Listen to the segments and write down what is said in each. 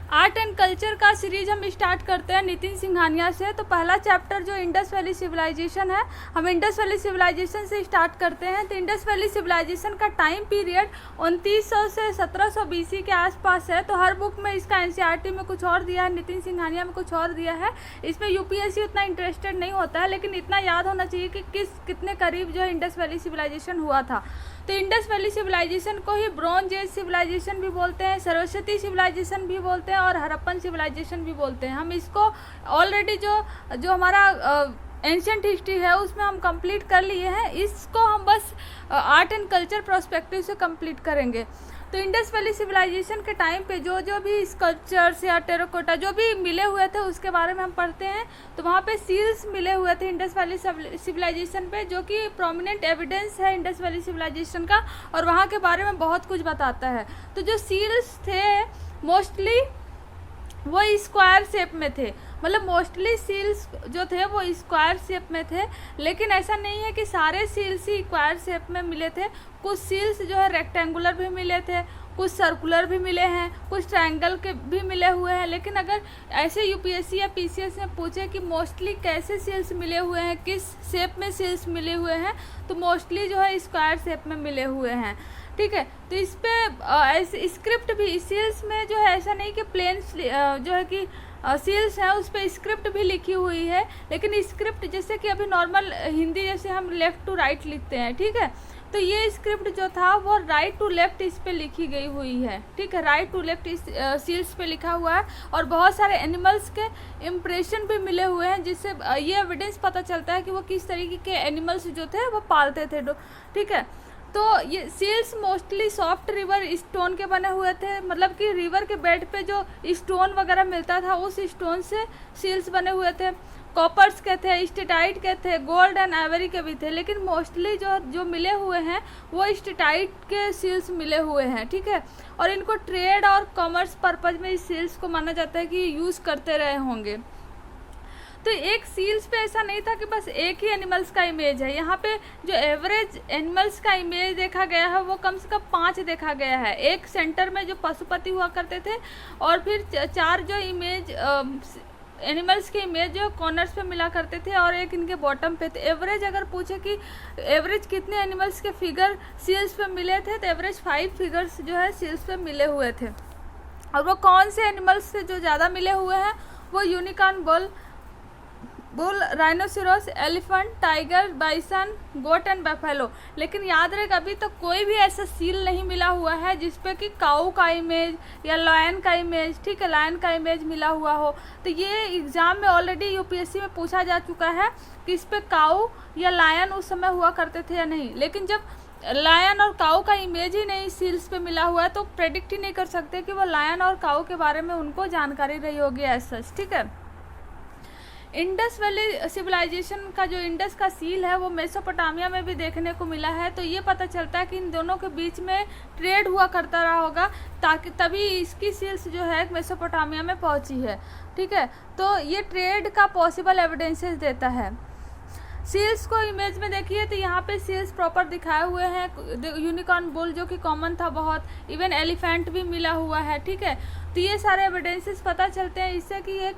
Art and culture का series हम start करते हैं नितिन सिंघानिया से। तो पहला चैप्टर जो इंडस वैली सिविलाइजेशन है, हम इंडस वैली सिविलाइजेशन से स्टार्ट करते हैं। तो इंडस वैली सिविलाइजेशन का टाइम पीरियड 2900 से 1700 BC के आसपास है। तो हर बुक में इसका एनसीईआरटी में कुछ और दिया है, नितिन सिंघानिया में कुछ और दिया है। इसमें यूपीएससी उतना इंटरेस्टेड नहीं होता है, लेकिन इतना याद होना चाहिए कि कितने करीब जो है इंडस वैली सिविलाइजेशन हुआ था। तो इंडस वैली सिविलाइजेशन को ही ब्रॉन्ज एज सिविलाइजेशन भी बोलते हैं, सरस्वती सिविलाइजेशन भी बोलते हैं और हड़प्पन सिविलाइजेशन भी बोलते हैं। हम इसको ऑलरेडी जो हमारा एंशिएंट हिस्ट्री है उसमें हम कंप्लीट कर लिए हैं। इसको हम बस आर्ट एंड कल्चर पर्सपेक्टिव से कंप्लीट करेंगे। तो इंडस वैली सिविलाइजेशन के टाइम पे जो भी स्कल्पचर्स या टेराकोटा जो भी मिले हुए थे उसके बारे में हम पढ़ते हैं। तो वहाँ पे सील्स मिले हुए थे इंडस वैली सिविलाइजेशन पे, जो कि प्रोमिनेंट एविडेंस है इंडस वैली सिविलाइजेशन का, और वहाँ के बारे में बहुत कुछ बताता है। तो जो सील्स थे मोस्टली वो स्क्वायर शेप में थे, मतलब मोस्टली सील्स जो थे वो स्क्वायर शेप में थे। लेकिन ऐसा नहीं है कि सारे सील्स ही स्क्वायर शेप में मिले थे। कुछ सील्स जो है रेक्टेंगुलर भी मिले थे, कुछ सर्कुलर भी मिले हैं, कुछ ट्रायंगल के भी मिले हुए हैं। लेकिन अगर ऐसे यूपीएससी या पीसीएस में पूछे कि मोस्टली कैसे सील्स मिले हुए हैं, किस शेप में सील्स मिले हुए हैं, तो मोस्टली जो है स्क्वायर शेप में मिले हुए हैं। ठीक है, तो इस पे ऐसे स्क्रिप्ट भी सील्स में जो है ऐसा नहीं कि प्लेन जो है कि सील्स है उस पर स्क्रिप्ट भी लिखी हुई है। लेकिन स्क्रिप्ट जैसे कि अभी नॉर्मल हिंदी जैसे हम लेफ़्ट टू राइट लिखते हैं, ठीक है, तो ये स्क्रिप्ट जो था वो राइट टू लेफ़्ट इस पे लिखी गई हुई है। ठीक है, राइट टू लेफ़्ट इस सील्स पे लिखा हुआ है। और बहुत सारे एनिमल्स के इम्प्रेशन भी मिले हुए हैं, जिससे ये एविडेंस पता चलता है कि वो किस तरीके के एनिमल्स जो थे वो पालते थे। ठीक है, तो ये seals mostly soft river stone के बने हुए थे, मतलब कि रिवर के बेड पे जो स्टोन वगैरह मिलता था उस स्टोन से सील्स बने हुए थे। कॉपर्स के थे, स्टेटाइट के थे, गोल्ड एंड आइवरी के भी थे। लेकिन मोस्टली जो मिले हुए हैं वो स्टेटाइट के सील्स मिले हुए हैं। ठीक है, और इनको ट्रेड और कॉमर्स पर्पज में इस सील्स को माना जाता है कि यूज़ करते रहे होंगे। तो एक सील्स पे ऐसा नहीं था कि बस एक ही एनिमल्स का इमेज है। यहाँ पे जो एवरेज एनिमल्स का इमेज देखा गया है वो कम से कम 5 देखा गया है। एक सेंटर में जो पशुपति हुआ करते थे, और फिर 4 जो इमेज एनिमल्स के इमेज जो कॉर्नर्स पे मिला करते थे, और एक इनके बॉटम पे थे। एवरेज अगर पूछे कि एवरेज कितने एनिमल्स के फिगर सील्स पे मिले थे, तो एवरेज 5 फिगर्स जो है सील्स पे मिले हुए थे। और वो कौन से एनिमल्स से जो ज़्यादा मिले हुए हैं वो unicorn, bull, rhinoceros, elephant, tiger, bison, goat and buffalo. लेकिन याद रहे अभी तक कोई भी ऐसा सील नहीं मिला हुआ है जिसपे कि काऊ का इमेज या लायन का इमेज, ठीक है, लायन का इमेज मिला हुआ हो। तो ये एग्ज़ाम में ऑलरेडी यूपीएससी में पूछा जा चुका है कि इस पर काऊ या लायन उस समय हुआ करते थे या नहीं। लेकिन जब लायन और काऊ का इमेज ही नहीं सील्स पे मिला हुआ है तो प्रेडिक्ट ही नहीं कर सकते कि वो लायन और काऊ के बारे में उनको जानकारी रही होगी एज सच। ठीक है, इंडस वैली सिविलाइजेशन का जो इंडस का सील है वो मेसोपोटामिया में भी देखने को मिला है। तो ये पता चलता है कि इन दोनों के बीच में ट्रेड हुआ करता रहा होगा, ताकि तभी इसकी सील्स जो है मेसोपोटामिया में पहुंची है। ठीक है, तो ये ट्रेड का पॉसिबल एविडेंसेस देता है। सील्स को इमेज में देखिए तो यहाँ पे सील्स प्रॉपर दिखाए हुए हैं। यूनिकॉर्न, बुल जो कि कॉमन था बहुत, इवन एलिफेंट भी मिला हुआ है। ठीक है, तो ये सारे एविडेंसेस पता चलते हैं इससे कि ये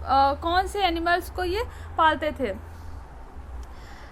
कौन से एनिमल्स को ये पालते थे।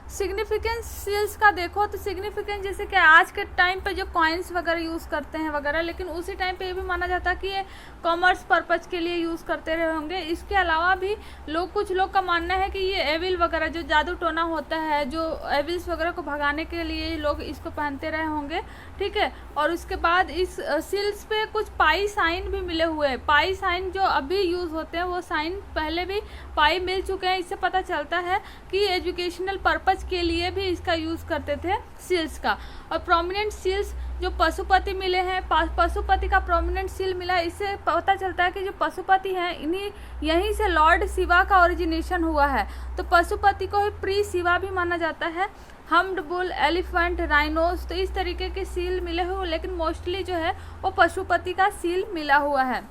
सिग्निफिकेंस सील्स का देखो तो सिग्निफिकेंस जैसे कि आज के टाइम पे जो कॉइन्स वगैरह यूज़ करते हैं वगैरह, लेकिन उसी टाइम पे ये भी माना जाता है कि ये कॉमर्स पर्पज़ के लिए यूज़ करते रहे होंगे। इसके अलावा भी कुछ लोग का मानना है कि ये एविल वगैरह जो जादू टोना होता है, जो एविल्स वगैरह को भगाने के लिए लोग इसको पहनते रहे होंगे। ठीक है, और उसके बाद इस सील्स पे कुछ पाई साइन भी मिले हुए हैं। पाई साइन जो अभी यूज़ होते हैं वो साइन पहले भी पाई मिल चुके हैं। इससे पता चलता है कि एजुकेशनल पर्पज़ के लिए भी इसका यूज़ करते थे सील्स का। और प्रोमिनेंट सील्स जो पशुपति मिले हैं, पशुपति का प्रोमिनेंट सील मिला, इससे पता चलता है कि जो पशुपति हैं यहीं से लॉर्ड शिवा का ओरिजिनेशन हुआ है। तो पशुपति को ही प्री शिवा भी माना जाता है। हम्ड बुल, एलिफेंट, राइनोस, तो इस तरीके के सील मिले हुए, लेकिन मोस्टली जो है वो पशुपति का सील मिला हुआ है।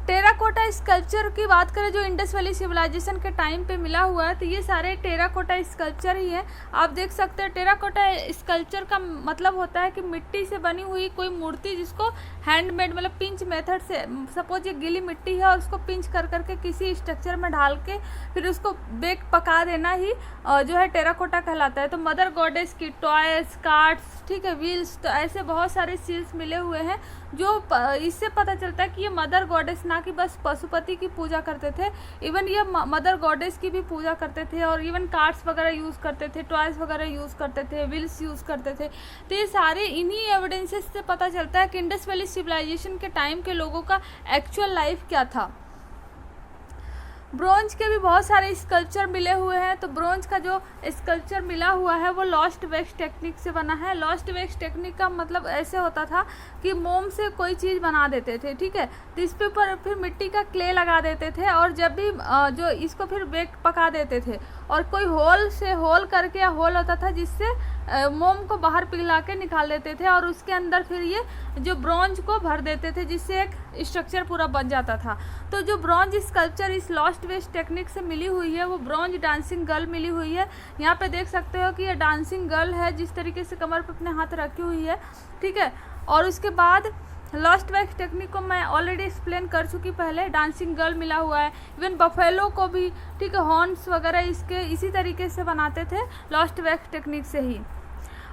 टेराकोटा स्कल्पचर की बात करें जो इंडस वैली सिविलाइजेशन के टाइम पे मिला हुआ है, तो ये सारे टेराकोटा स्कल्पचर ही है। आप देख सकते हैं टेराकोटा स्कल्पचर का मतलब होता है कि मिट्टी से बनी हुई कोई मूर्ति जिसको हैंडमेड मतलब पिंच मेथड से, सपोज ये गीली मिट्टी है और उसको पिंच कर करके किसी स्ट्रक्चर में ढाल के फिर उसको बेक पका देना ही जो है टेराकोटा कहलाता है। तो मदर गॉडेस की टॉयज, कार्ड्स, ठीक है, व्हील्स, तो ऐसे बहुत सारे सील्स मिले हुए हैं जो इससे पता चलता है कि ये मदर गॉडेस ना कि बस पशुपति की पूजा करते थे, इवन ये मदर गॉडेस की भी पूजा करते थे और इवन कार्ड्स वगैरह यूज़ करते थे, टॉयज वगैरह यूज़ करते थे, व्हील्स यूज़ करते थे। तो ये सारे इन्हीं एविडेंसेस से पता चलता है कि इंडस वैली सिविलाइजेशन के टाइम के लोगों का एक्चुअल लाइफ क्या था। ब्रोंज के भी बहुत सारे स्कल्पचर मिले हुए हैं। तो ब्रोंज का जो स्कल्पचर मिला हुआ है वो लॉस्ट वैक्स टेक्निक से बना है। लॉस्ट वैक्स टेक्निक का मतलब ऐसे होता था कि मोम से कोई चीज़ बना देते थे, ठीक है, तो इस पे पर फिर मिट्टी का क्ले लगा देते थे और जब भी जो इसको फिर बेक पका देते थे और कोई होल से होल करके या होल होता था जिससे मोम को बाहर पिघला के निकाल देते थे और उसके अंदर फिर ये जो ब्रॉन्ज को भर देते थे जिससे एक स्ट्रक्चर पूरा बन जाता था। तो जो ब्रॉन्ज स्कल्पचर इस लॉस्ट वेस्ट टेक्निक से मिली हुई है वो ब्रॉन्ज डांसिंग गर्ल मिली हुई है। यहाँ पे देख सकते हो कि ये डांसिंग गर्ल है जिस तरीके से कमर पे अपने हाथ रखी हुई है, ठीक है। और उसके बाद लॉस्ट वैक्स टेक्निक को मैं ऑलरेडी एक्सप्लेन कर चुकी पहले, डांसिंग गर्ल मिला हुआ है। इवन बफेलो को भी, ठीक है, हॉर्न्स वगैरह इसके इसी तरीके से बनाते थे लॉस्ट वैक्स टेक्निक से ही।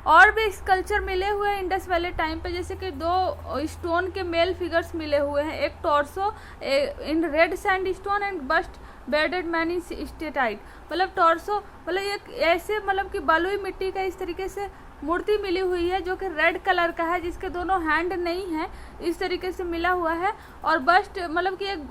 और भी स्कल्पचर मिले हुए हैं इंडस वैली टाइम पे, जैसे कि 2 स्टोन के मेल फिगर्स मिले हुए हैं, एक torso in red sand stone and bast bedded man in steatite. मतलब टॉर्सो मतलब एक ऐसे मतलब कि बलुई मिट्टी का इस तरीके से मूर्ति मिली हुई है जो कि रेड कलर का है, जिसके दोनों हैंड नहीं है, इस तरीके से मिला हुआ है। और बस्ट मतलब कि एक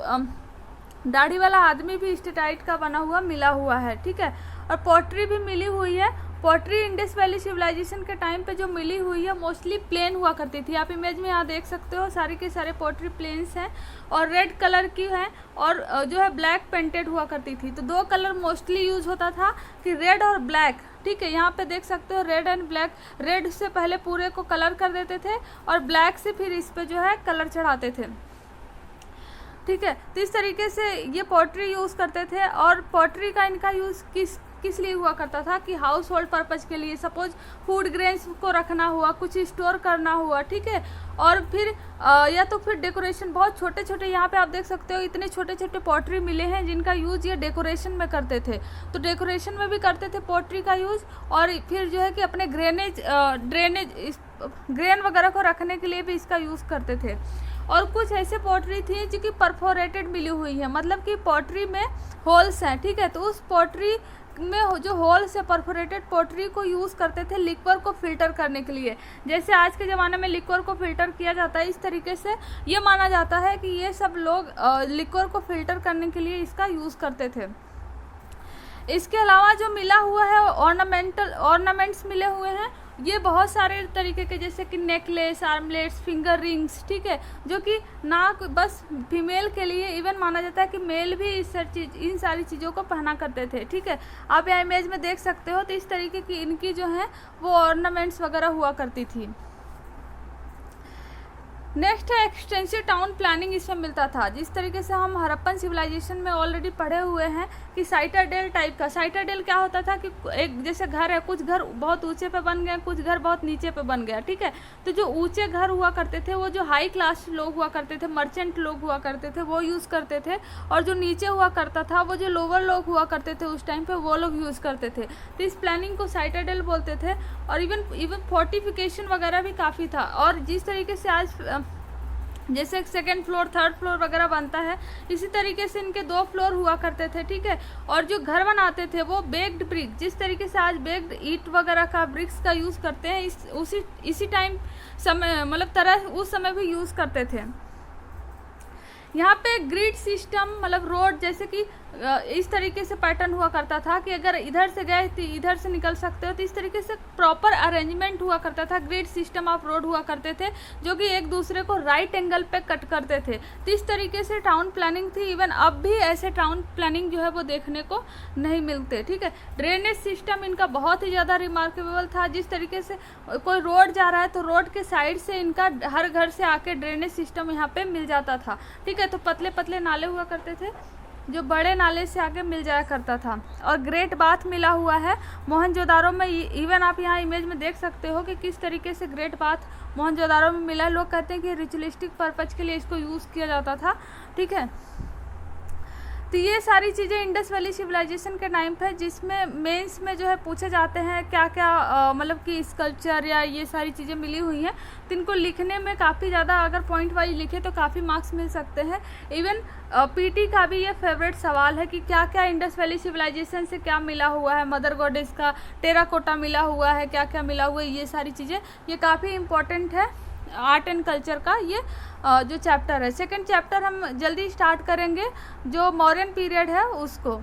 दाढ़ी वाला आदमी भी स्टेटाइट का बना हुआ मिला हुआ है, ठीक है। और पोट्री भी मिली हुई है। पोट्री इंडस वैली सिविलाइजेशन के टाइम पे जो मिली हुई है मोस्टली प्लेन हुआ करती थी। आप इमेज में यहाँ देख सकते हो सारे के सारे पोट्री प्लेन्स हैं और रेड कलर की हैं और जो है ब्लैक पेंटेड हुआ करती थी। तो 2 कलर मोस्टली यूज होता था कि रेड और ब्लैक, ठीक है। यहाँ पे देख सकते हो रेड एंड ब्लैक। रेड से पहले पूरे को कलर कर देते थे और ब्लैक से फिर इस पे जो है कलर चढ़ाते थे, ठीक है। तो इस तरीके से ये पोट्री यूज़ करते थे। और पोट्री का इनका यूज़ किस लिए हुआ करता था कि हाउस होल्ड पर्पज के लिए, सपोज फूड ग्रेन्स को रखना हुआ, कुछ स्टोर करना हुआ, ठीक है। और फिर या तो फिर डेकोरेशन, बहुत छोटे छोटे यहाँ पे आप देख सकते हो इतने छोटे छोटे पोट्री मिले हैं जिनका यूज़ ये डेकोरेशन में करते थे। तो डेकोरेशन में भी करते थे पोट्री का यूज़ और फिर जो है कि अपने ड्रेनेज ग्रेन वगैरह को रखने के लिए भी इसका यूज़ करते थे। और कुछ ऐसे पोट्री थी जो कि परफोरेटेड मिली हुई है, मतलब कि पोट्री में होल्स हैं, ठीक है। तो उस पोट्री में जो होल से परफोरेटेड पोट्री को यूज़ करते थे लिक्वर को फिल्टर करने के लिए। जैसे आज के ज़माने में लिक्वर को फिल्टर किया जाता है, इस तरीके से ये माना जाता है कि ये सब लोग लिक्वर को फिल्टर करने के लिए इसका यूज़ करते थे। इसके अलावा जो मिला हुआ है ऑर्नामेंट्स मिले हुए हैं, ये बहुत सारे तरीके के, जैसे कि नेकलेस, आर्मलेट्स, फिंगर रिंग्स, ठीक है, जो कि ना बस फीमेल के लिए, इवन माना जाता है कि मेल भी इन सारी चीज़ों को पहना करते थे, ठीक है। आप यहाँ इमेज में देख सकते हो। तो इस तरीके की इनकी जो है वो ऑर्नामेंट्स वगैरह हुआ करती थी। नेक्स्ट है एक्सटेंसिव टाउन प्लानिंग, इसमें मिलता था। जिस तरीके से हम हड़प्पन सिविलाइजेशन में ऑलरेडी पढ़े हुए हैं कि साइटाडेल टाइप का। साइटाडेल क्या होता था कि एक जैसे घर है, कुछ घर बहुत ऊंचे पे बन गए, कुछ घर बहुत नीचे पे बन गया, ठीक है। तो जो ऊंचे घर हुआ करते थे वो जो हाई क्लास लोग हुआ करते थे, मर्चेंट लोग हुआ करते थे, वो यूज़ करते थे। और जो नीचे हुआ करता था वो जो लोअर लोग हुआ करते थे उस टाइम पे, वो लोग यूज़ करते थे। तो इस प्लानिंग को साइटाडेल बोलते थे। और इवन फोर्टिफिकेशन वगैरह भी काफ़ी था। और जिस तरीके से आज जैसे 2nd फ्लोर 3rd फ्लोर वगैरह बनता है, इसी तरीके से इनके 2 फ्लोर हुआ करते थे, ठीक है। और जो घर बनाते थे वो बेक्ड ब्रिक, जिस तरीके से आज बेक्ड ईट वगैरह का ब्रिक्स का यूज़ करते हैं, इसी टाइम समय मतलब तरह उस समय भी यूज़ करते थे। यहाँ पे ग्रिड सिस्टम मतलब रोड, जैसे कि इस तरीके से पैटर्न हुआ करता था कि अगर इधर से गए तो इधर से निकल सकते हो। तो इस तरीके से प्रॉपर अरेंजमेंट हुआ करता था। ग्रिड सिस्टम ऑफ रोड हुआ करते थे जो कि एक दूसरे को राइट एंगल पे कट करते थे। तो इस तरीके से टाउन प्लानिंग थी। इवन अब भी ऐसे टाउन प्लानिंग जो है वो देखने को नहीं मिलते, ठीक है। ड्रेनेज सिस्टम इनका बहुत ही ज़्यादा रिमार्केबल था। जिस तरीके से कोई रोड जा रहा है तो रोड के साइड से इनका हर घर से आके ड्रेनेज सिस्टम यहाँ पे मिल जाता था, ठीक है। है, तो पतले पतले नाले हुआ करते थे जो बड़े नाले से आगे मिल जाया करता था। और ग्रेट बाथ मिला हुआ है मोहनजोदारो में। इवन आप यहाँ इमेज में देख सकते हो कि किस तरीके से ग्रेट बाथ मोहनजोदारो में मिला है। लोग कहते हैं कि रिचुअलिस्टिक पर्पज के लिए इसको यूज़ किया जाता था, ठीक है। तो ये सारी चीज़ें इंडस वैली सिविलाइजेशन के टाइम पे, जिसमें मेंस में जो है पूछे जाते हैं क्या क्या मतलब कि स्कल्पचर या ये सारी चीज़ें मिली हुई हैं। तो इनको लिखने में काफ़ी ज़्यादा, अगर पॉइंट वाइज लिखे तो काफ़ी मार्क्स मिल सकते हैं। इवन पीटी का भी ये फेवरेट सवाल है कि क्या क्या इंडस वैली सिविलाइजेशन से क्या मिला हुआ है। मदर गॉडेस का टेराकोटा मिला हुआ है, क्या क्या मिला हुआ है, ये सारी चीज़ें ये काफ़ी इंपॉर्टेंट है आर्ट एंड कल्चर का ये जो चैप्टर है। सेकंड चैप्टर हम जल्दी स्टार्ट करेंगे जो मौर्यन पीरियड है उसको।